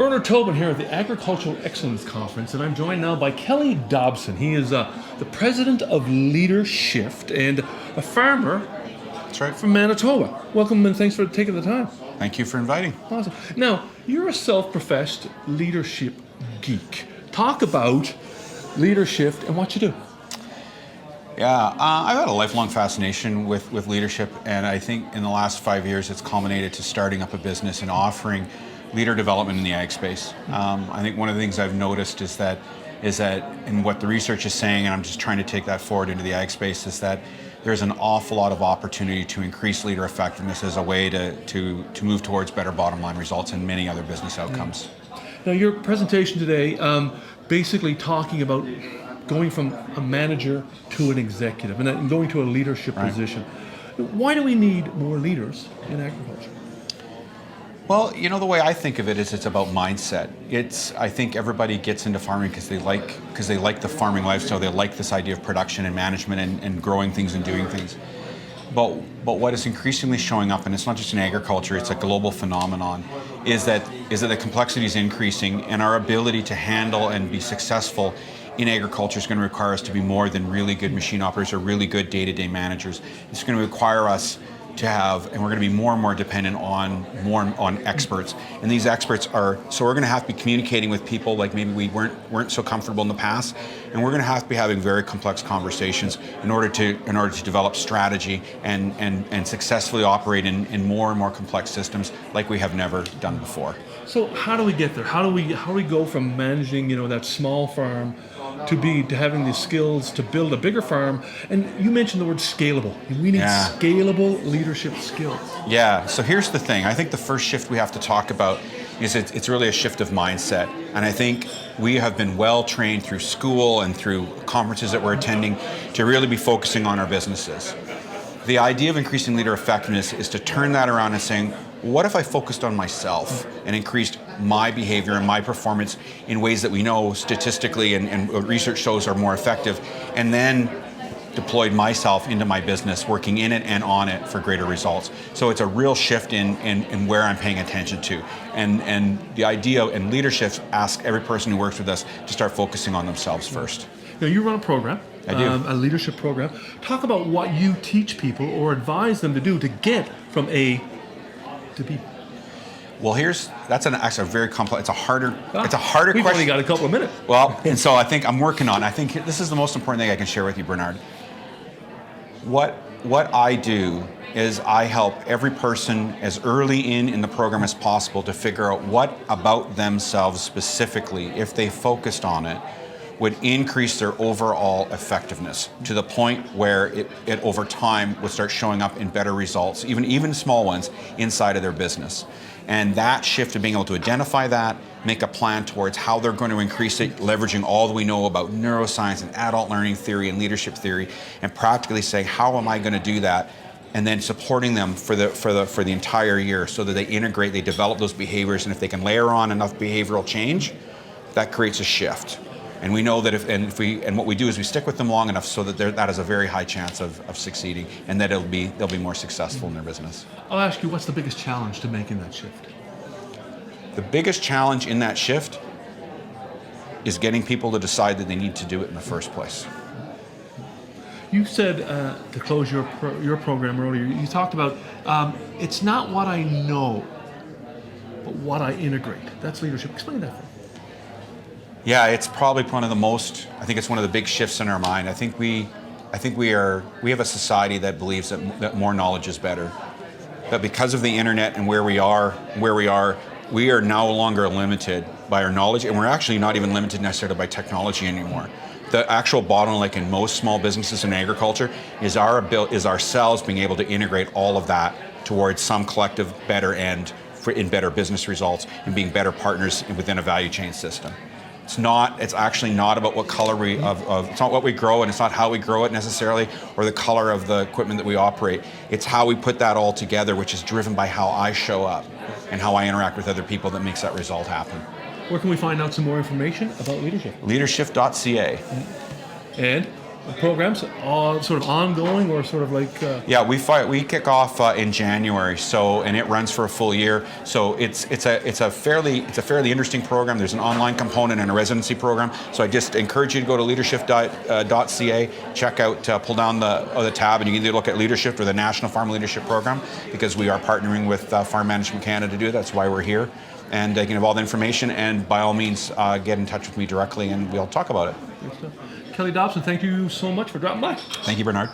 Bernard Tobin here at the Agricultural Excellence Conference, and I'm joined now by Kelly Dobson. He is the president of LeaderShift and a farmer. That's right. From Manitoba. Welcome and thanks for taking the time. Thank you for inviting. Awesome. Now, you're a self-professed leadership geek. Talk about LeaderShift and what you do. Yeah, I've had a lifelong fascination with leadership, and I think in the last 5 years it's culminated to starting up a business and offering leader development in the ag space. I think one of the things I've noticed is that and what the research is saying, and I'm just trying to take that forward into the ag space, is that there's an awful lot of opportunity to increase leader effectiveness as a way to move towards better bottom line results and many other business outcomes. Now, your presentation today basically talking about going from a manager to an executive and then going to a leadership position. Why do we need more leaders in agriculture? Well, you know, the way I think of it is it's about mindset. I think everybody gets into farming because they like the farming lifestyle. They like this idea of production and management and growing things and doing things. But what is increasingly showing up, and it's not just in agriculture, it's a global phenomenon, is that the complexity is increasing, and our ability to handle and be successful in agriculture is going to require us to be more than really good machine operators or really good day-to-day managers. It's going to require us to have, and we're going to be more and more dependent on experts. And these experts so we're going to have to be communicating with people like maybe we weren't so comfortable in the past, and we're going to have to be having very complex conversations in order to develop strategy and successfully operate in more and more complex systems like we have never done before. So how do we get there? How do we go from managing, that small farm to having the skills to build a bigger farm? And you mentioned the word scalable. We need scalable leadership skills. Yeah, so here's the thing. I think the first shift we have to talk about is it's really a shift of mindset. And I think we have been well trained through school and through conferences that we're attending to really be focusing on our businesses. The idea of increasing leader effectiveness is to turn that around and saying, what if I focused on myself and increased my behavior and my performance in ways that we know statistically and research shows are more effective, and then deployed myself into my business, working in it and on it for greater results. So it's a real shift in where I'm paying attention to. And the idea and leadership asks every person who works with us to start focusing on themselves first. Now, you run a program. I do. A leadership program. Talk about what you teach people or advise them to do to get from A to B. Well, that's actually a very complex. It's a harder question. We've only got a couple of minutes. Well, and so I think I'm working on. I think this is the most important thing I can share with you, Bernard. What I do is I help every person as early in the program as possible to figure out what about themselves specifically, if they focused on it, would increase their overall effectiveness to the point where it over time would start showing up in better results, even small ones, inside of their business. And that shift of being able to identify that, make a plan towards how they're going to increase it, leveraging all that we know about neuroscience and adult learning theory and leadership theory, and practically saying, how am I going to do that? And then supporting them for the entire year so that they develop those behaviors, and if they can layer on enough behavioral change, that creates a shift. And we know that what we do is we stick with them long enough so that that has a very high chance of succeeding, and that they'll be more successful in their business. I'll ask you, what's the biggest challenge to making that shift? The biggest challenge in that shift is getting people to decide that they need to do it in the first place. You said to close your program earlier, you talked about it's not what I know, but what I integrate. That's leadership. Explain that for me. Yeah, it's probably one of the most. I think it's one of the big shifts in our mind. I think we have a society that believes that more knowledge is better. That because of the internet and where we are, we are no longer limited by our knowledge, and we're actually not even limited necessarily by technology anymore. The actual bottleneck in most small businesses in agriculture is ourselves being able to integrate all of that towards some collective better end in better business results and being better partners within a value chain system. It's actually not about what color it's not what we grow, and it's not how we grow it necessarily, or the color of the equipment that we operate. It's how we put that all together, which is driven by how I show up and how I interact with other people, that makes that result happen. Where can we find out some more information about leadership? LeaderShift.ca. And programs, all sort of ongoing or sort of like? Yeah, we kick off in January, and it runs for a full year. So it's a fairly interesting program. There's an online component and a residency program. So I just encourage you to go to leadershift.ca, check out, pull down the tab, and you can either look at Leadership or the National Farm Leadership Program, because we are partnering with Farm Management Canada to do that. That's why we're here. And you can have all the information, and by all means, get in touch with me directly, and we'll talk about it. Kelly Dobson, thank you so much for dropping by. Thank you, Bernard.